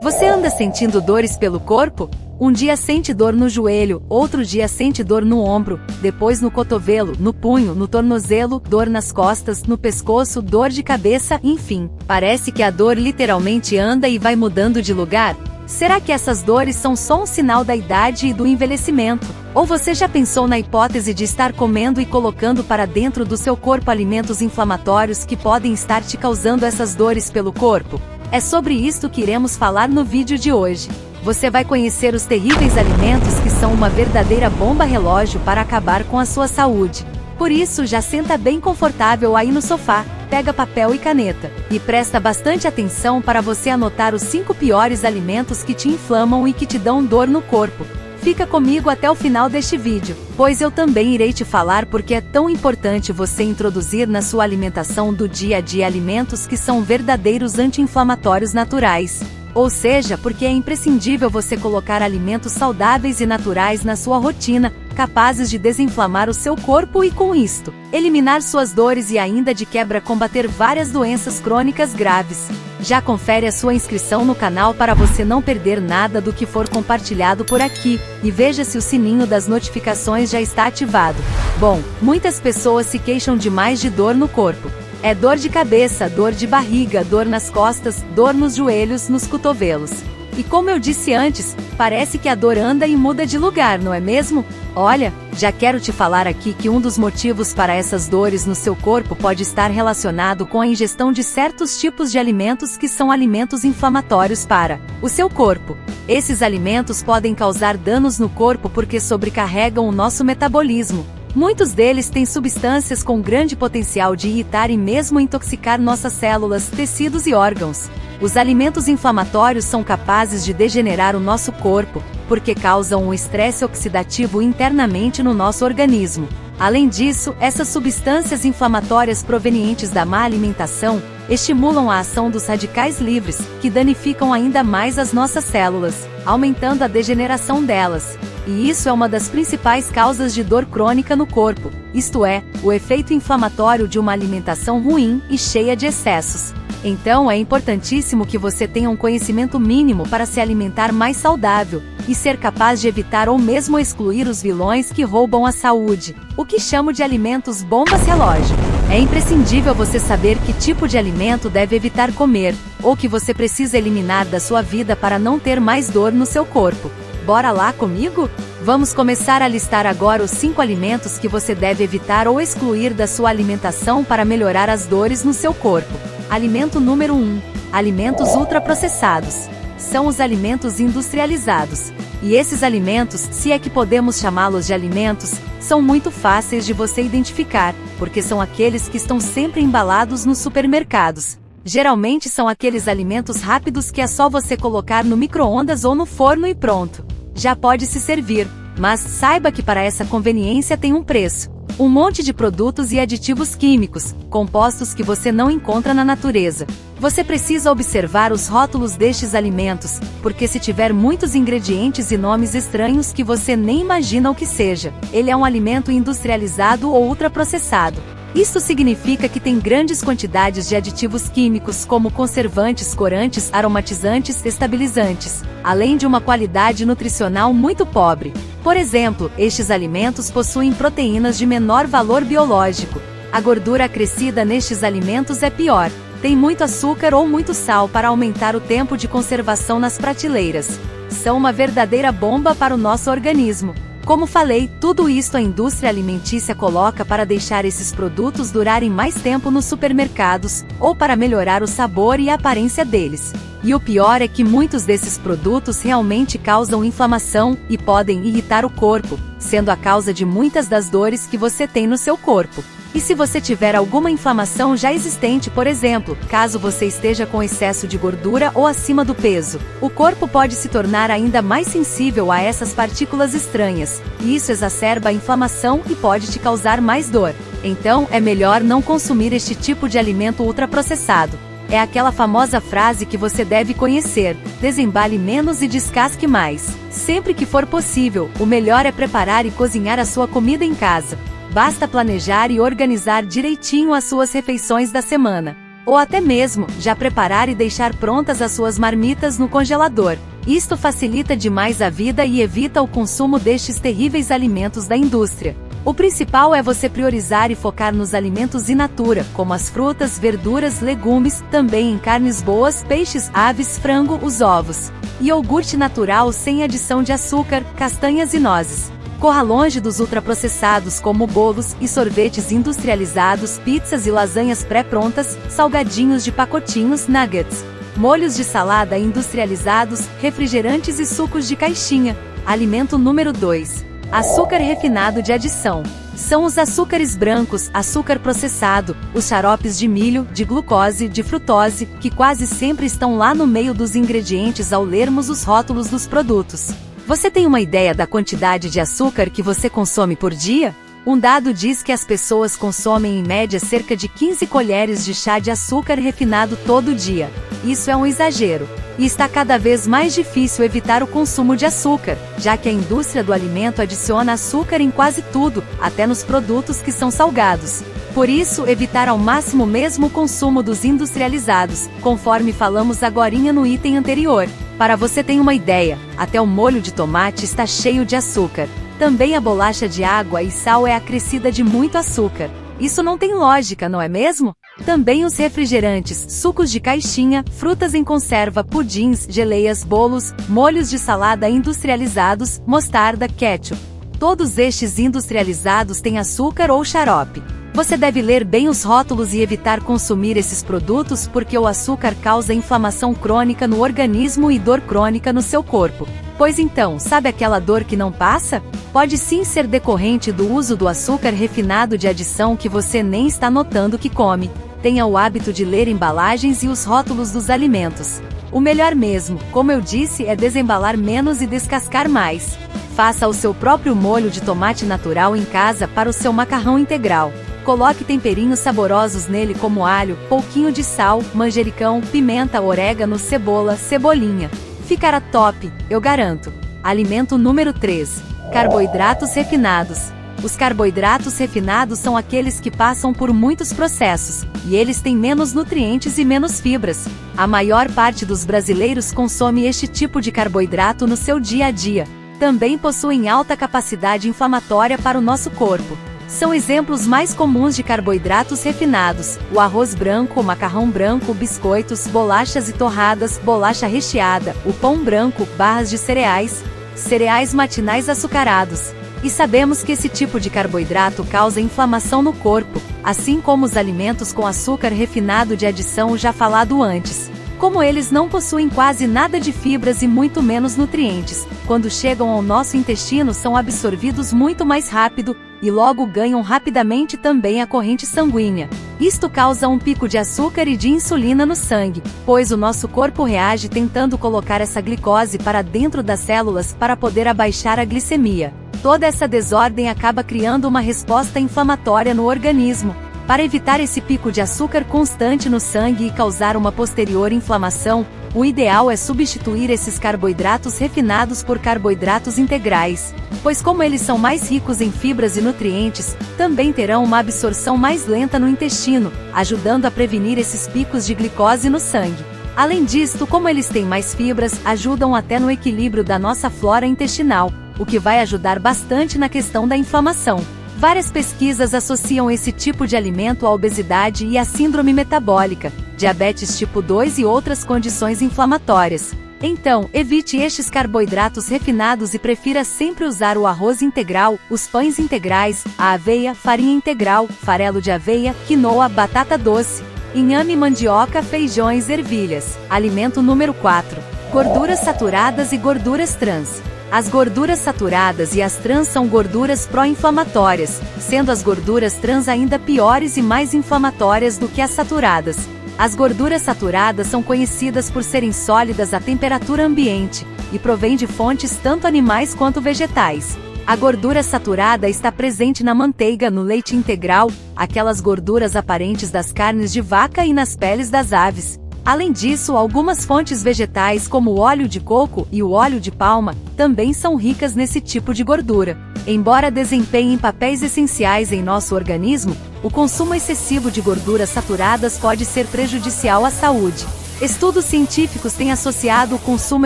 Você anda sentindo dores pelo corpo? Um dia sente dor no joelho, outro dia sente dor no ombro, depois no cotovelo, no punho, no tornozelo, dor nas costas, no pescoço, dor de cabeça, enfim. Parece que a dor literalmente anda e vai mudando de lugar? Será que essas dores são só um sinal da idade e do envelhecimento? Ou você já pensou na hipótese de estar comendo e colocando para dentro do seu corpo alimentos inflamatórios que podem estar te causando essas dores pelo corpo? É sobre isto que iremos falar no vídeo de hoje. Você vai conhecer os terríveis alimentos que são uma verdadeira bomba relógio para acabar com a sua saúde. Por isso, já senta bem confortável aí no sofá, pega papel e caneta, e presta bastante atenção para você anotar os 5 piores alimentos que te inflamam e que te dão dor no corpo. Fica comigo até o final deste vídeo, pois eu também irei te falar porque é tão importante você introduzir na sua alimentação do dia a dia alimentos que são verdadeiros anti-inflamatórios naturais. Ou seja, porque é imprescindível você colocar alimentos saudáveis e naturais na sua rotina, capazes de desinflamar o seu corpo e com isto, eliminar suas dores e ainda de quebra combater várias doenças crônicas graves. Já confere a sua inscrição no canal para você não perder nada do que for compartilhado por aqui, e veja se o sininho das notificações já está ativado. Bom, muitas pessoas se queixam demais de dor no corpo. É dor de cabeça, dor de barriga, dor nas costas, dor nos joelhos, nos cotovelos. E como eu disse antes, parece que a dor anda e muda de lugar, não é mesmo? Olha, já quero te falar aqui que um dos motivos para essas dores no seu corpo pode estar relacionado com a ingestão de certos tipos de alimentos que são alimentos inflamatórios para o seu corpo. Esses alimentos podem causar danos no corpo porque sobrecarregam o nosso metabolismo. Muitos deles têm substâncias com grande potencial de irritar e mesmo intoxicar nossas células, tecidos e órgãos. Os alimentos inflamatórios são capazes de degenerar o nosso corpo, porque causam um estresse oxidativo internamente no nosso organismo. Além disso, essas substâncias inflamatórias provenientes da má alimentação estimulam a ação dos radicais livres, que danificam ainda mais as nossas células, aumentando a degeneração delas. E isso é uma das principais causas de dor crônica no corpo, isto é, o efeito inflamatório de uma alimentação ruim e cheia de excessos. Então é importantíssimo que você tenha um conhecimento mínimo para se alimentar mais saudável, e ser capaz de evitar ou mesmo excluir os vilões que roubam a saúde, o que chamo de alimentos bombas relógio. É imprescindível você saber que tipo de alimento deve evitar comer, ou que você precisa eliminar da sua vida para não ter mais dor no seu corpo. Bora lá comigo? Vamos começar a listar agora os 5 alimentos que você deve evitar ou excluir da sua alimentação para melhorar as dores no seu corpo. Alimento número 1. Alimentos ultraprocessados. São os alimentos industrializados. E esses alimentos, se é que podemos chamá-los de alimentos, são muito fáceis de você identificar, porque são aqueles que estão sempre embalados nos supermercados. Geralmente são aqueles alimentos rápidos que é só você colocar no micro-ondas ou no forno e pronto. Já pode se servir, mas saiba que para essa conveniência tem um preço. Um monte de produtos e aditivos químicos, compostos que você não encontra na natureza. Você precisa observar os rótulos destes alimentos, porque se tiver muitos ingredientes e nomes estranhos que você nem imagina o que seja, ele é um alimento industrializado ou ultraprocessado. Isto significa que tem grandes quantidades de aditivos químicos como conservantes, corantes, aromatizantes, estabilizantes, além de uma qualidade nutricional muito pobre. Por exemplo, estes alimentos possuem proteínas de menor valor biológico. A gordura acrescida nestes alimentos é pior. Tem muito açúcar ou muito sal para aumentar o tempo de conservação nas prateleiras. São uma verdadeira bomba para o nosso organismo. Como falei, tudo isto a indústria alimentícia coloca para deixar esses produtos durarem mais tempo nos supermercados, ou para melhorar o sabor e a aparência deles. E o pior é que muitos desses produtos realmente causam inflamação, e podem irritar o corpo, sendo a causa de muitas das dores que você tem no seu corpo. E se você tiver alguma inflamação já existente, por exemplo, caso você esteja com excesso de gordura ou acima do peso, o corpo pode se tornar ainda mais sensível a essas partículas estranhas, e isso exacerba a inflamação e pode te causar mais dor. Então, é melhor não consumir este tipo de alimento ultraprocessado. É aquela famosa frase que você deve conhecer: desembale menos e descasque mais. Sempre que for possível, o melhor é preparar e cozinhar a sua comida em casa. Basta planejar e organizar direitinho as suas refeições da semana. Ou até mesmo, já preparar e deixar prontas as suas marmitas no congelador. Isto facilita demais a vida e evita o consumo destes terríveis alimentos da indústria. O principal é você priorizar e focar nos alimentos in natura, como as frutas, verduras, legumes, também em carnes boas, peixes, aves, frango, os ovos. E iogurte natural sem adição de açúcar, castanhas e nozes. Corra longe dos ultraprocessados como bolos e sorvetes industrializados, pizzas e lasanhas pré-prontas, salgadinhos de pacotinhos, nuggets, molhos de salada industrializados, refrigerantes e sucos de caixinha. Alimento número 2. Açúcar refinado de adição. São os açúcares brancos, açúcar processado, os xaropes de milho, de glucose, de frutose, que quase sempre estão lá no meio dos ingredientes ao lermos os rótulos dos produtos. Você tem uma ideia da quantidade de açúcar que você consome por dia? Um dado diz que as pessoas consomem em média cerca de 15 colheres de chá de açúcar refinado todo dia. Isso é um exagero. E está cada vez mais difícil evitar o consumo de açúcar, já que a indústria do alimento adiciona açúcar em quase tudo, até nos produtos que são salgados. Por isso, evitar ao máximo mesmo o consumo dos industrializados, conforme falamos agorinha no item anterior. Para você ter uma ideia, até o molho de tomate está cheio de açúcar. Também a bolacha de água e sal é acrescida de muito açúcar. Isso não tem lógica, não é mesmo? Também os refrigerantes, sucos de caixinha, frutas em conserva, pudins, geleias, bolos, molhos de salada industrializados, mostarda, ketchup. Todos estes industrializados têm açúcar ou xarope. Você deve ler bem os rótulos e evitar consumir esses produtos porque o açúcar causa inflamação crônica no organismo e dor crônica no seu corpo. Pois então, sabe aquela dor que não passa? Pode sim ser decorrente do uso do açúcar refinado de adição que você nem está notando que come. Tenha o hábito de ler embalagens e os rótulos dos alimentos. O melhor mesmo, como eu disse, é desembalar menos e descascar mais. Faça o seu próprio molho de tomate natural em casa para o seu macarrão integral. Coloque temperinhos saborosos nele como alho, pouquinho de sal, manjericão, pimenta, orégano, cebola, cebolinha. Ficará top, eu garanto. Alimento número 3. Carboidratos refinados. Os carboidratos refinados são aqueles que passam por muitos processos, e eles têm menos nutrientes e menos fibras. A maior parte dos brasileiros consome este tipo de carboidrato no seu dia a dia. Também possuem alta capacidade inflamatória para o nosso corpo. São exemplos mais comuns de carboidratos refinados: o arroz branco, o macarrão branco, biscoitos, bolachas e torradas, bolacha recheada, o pão branco, barras de cereais, cereais matinais açucarados. E sabemos que esse tipo de carboidrato causa inflamação no corpo, assim como os alimentos com açúcar refinado de adição já falado antes. Como eles não possuem quase nada de fibras e muito menos nutrientes, quando chegam ao nosso intestino são absorvidos muito mais rápido, e logo ganham rapidamente também a corrente sanguínea. Isto causa um pico de açúcar e de insulina no sangue, pois o nosso corpo reage tentando colocar essa glicose para dentro das células para poder abaixar a glicemia. Toda essa desordem acaba criando uma resposta inflamatória no organismo. Para evitar esse pico de açúcar constante no sangue e causar uma posterior inflamação, o ideal é substituir esses carboidratos refinados por carboidratos integrais, pois como eles são mais ricos em fibras e nutrientes, também terão uma absorção mais lenta no intestino, ajudando a prevenir esses picos de glicose no sangue. Além disto, como eles têm mais fibras, ajudam até no equilíbrio da nossa flora intestinal, o que vai ajudar bastante na questão da inflamação. Várias pesquisas associam esse tipo de alimento à obesidade e à síndrome metabólica, diabetes tipo 2 e outras condições inflamatórias. Então, evite estes carboidratos refinados e prefira sempre usar o arroz integral, os pães integrais, a aveia, farinha integral, farelo de aveia, quinoa, batata doce, inhame, mandioca, feijões, ervilhas. Alimento número 4. Gorduras saturadas e gorduras trans. As gorduras saturadas e as trans são gorduras pró-inflamatórias, sendo as gorduras trans ainda piores e mais inflamatórias do que as saturadas. As gorduras saturadas são conhecidas por serem sólidas à temperatura ambiente, e provêm de fontes tanto animais quanto vegetais. A gordura saturada está presente na manteiga, no leite integral, aquelas gorduras aparentes das carnes de vaca e nas peles das aves. Além disso, algumas fontes vegetais como o óleo de coco e o óleo de palma também são ricas nesse tipo de gordura. Embora desempenhem papéis essenciais em nosso organismo, O consumo excessivo de gorduras saturadas pode ser prejudicial à saúde. Estudos científicos têm associado o consumo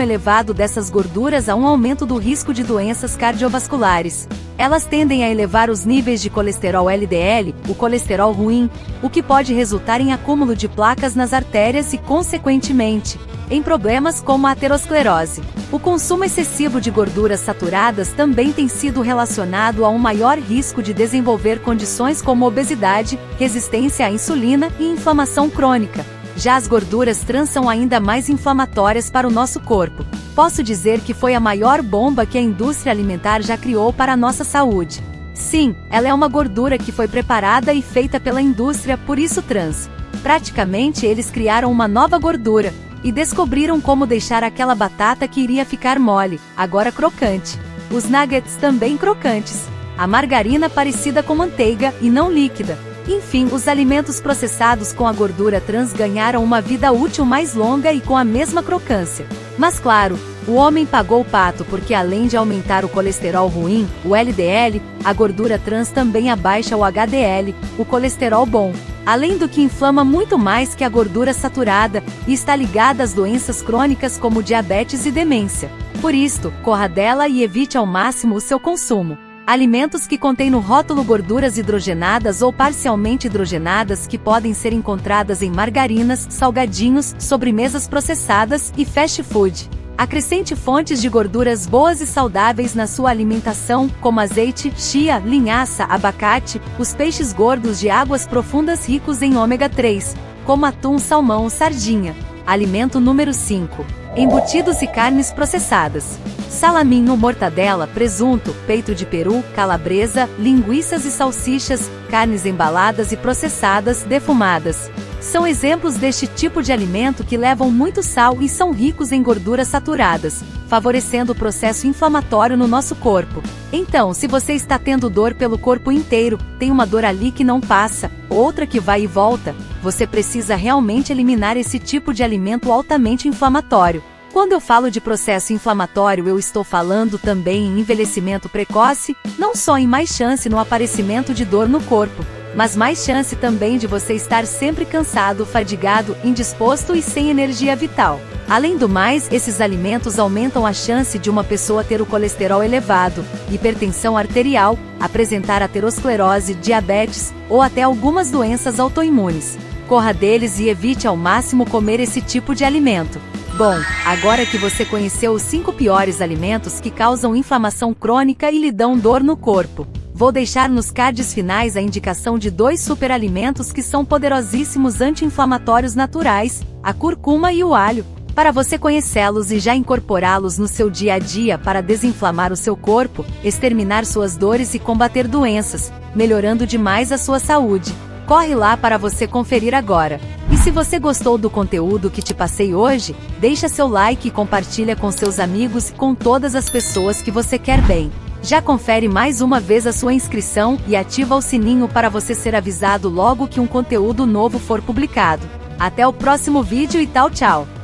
elevado dessas gorduras a um aumento do risco de doenças cardiovasculares. Elas tendem a elevar os níveis de colesterol LDL, o colesterol ruim, o que pode resultar em acúmulo de placas nas artérias e, consequentemente, em problemas como a aterosclerose. O consumo excessivo de gorduras saturadas também tem sido relacionado a um maior risco de desenvolver condições como obesidade, resistência à insulina e inflamação crônica. Já as gorduras trans são ainda mais inflamatórias para o nosso corpo. Posso dizer que foi a maior bomba que a indústria alimentar já criou para a nossa saúde. Sim, ela é uma gordura que foi preparada e feita pela indústria, por isso trans. Praticamente eles criaram uma nova gordura e descobriram como deixar aquela batata que iria ficar mole, agora crocante. Os nuggets também crocantes. A margarina parecida com manteiga e não líquida. Enfim, os alimentos processados com a gordura trans ganharam uma vida útil mais longa e com a mesma crocância. Mas claro, o homem pagou o pato porque além de aumentar o colesterol ruim, o LDL, a gordura trans também abaixa o HDL, o colesterol bom. Além do que inflama muito mais que a gordura saturada e está ligada às doenças crônicas como diabetes e demência. Por isto, corra dela e evite ao máximo o seu consumo. Alimentos que contêm no rótulo gorduras hidrogenadas ou parcialmente hidrogenadas que podem ser encontradas em margarinas, salgadinhos, sobremesas processadas e fast food. Acrescente fontes de gorduras boas e saudáveis na sua alimentação, como azeite, chia, linhaça, abacate, os peixes gordos de águas profundas ricos em ômega 3, como atum, salmão, sardinha. Alimento número 5. Embutidos e carnes processadas. Salaminho, mortadela, presunto, peito de peru, calabresa, linguiças e salsichas, carnes embaladas e processadas, defumadas. São exemplos deste tipo de alimento que levam muito sal e são ricos em gorduras saturadas, favorecendo o processo inflamatório no nosso corpo. Então, se você está tendo dor pelo corpo inteiro, tem uma dor ali que não passa, outra que vai e volta, você precisa realmente eliminar esse tipo de alimento altamente inflamatório. Quando eu falo de processo inflamatório, eu estou falando também em envelhecimento precoce, não só em mais chance no aparecimento de dor no corpo, mas mais chance também de você estar sempre cansado, fadigado, indisposto e sem energia vital. Além do mais, esses alimentos aumentam a chance de uma pessoa ter o colesterol elevado, hipertensão arterial, apresentar aterosclerose, diabetes ou até algumas doenças autoimunes. Corra deles e evite ao máximo comer esse tipo de alimento. Bom, agora que você conheceu os 5 piores alimentos que causam inflamação crônica e lhe dão dor no corpo, vou deixar nos cards finais a indicação de 2 superalimentos que são poderosíssimos anti-inflamatórios naturais, a cúrcuma e o alho, para você conhecê-los e já incorporá-los no seu dia a dia para desinflamar o seu corpo, exterminar suas dores e combater doenças, melhorando demais a sua saúde. Corre lá para você conferir agora. E se você gostou do conteúdo que te passei hoje, deixa seu like e compartilha com seus amigos e com todas as pessoas que você quer bem. Já confere mais uma vez a sua inscrição e ativa o sininho para você ser avisado logo que um conteúdo novo for publicado. Até o próximo vídeo e tchau!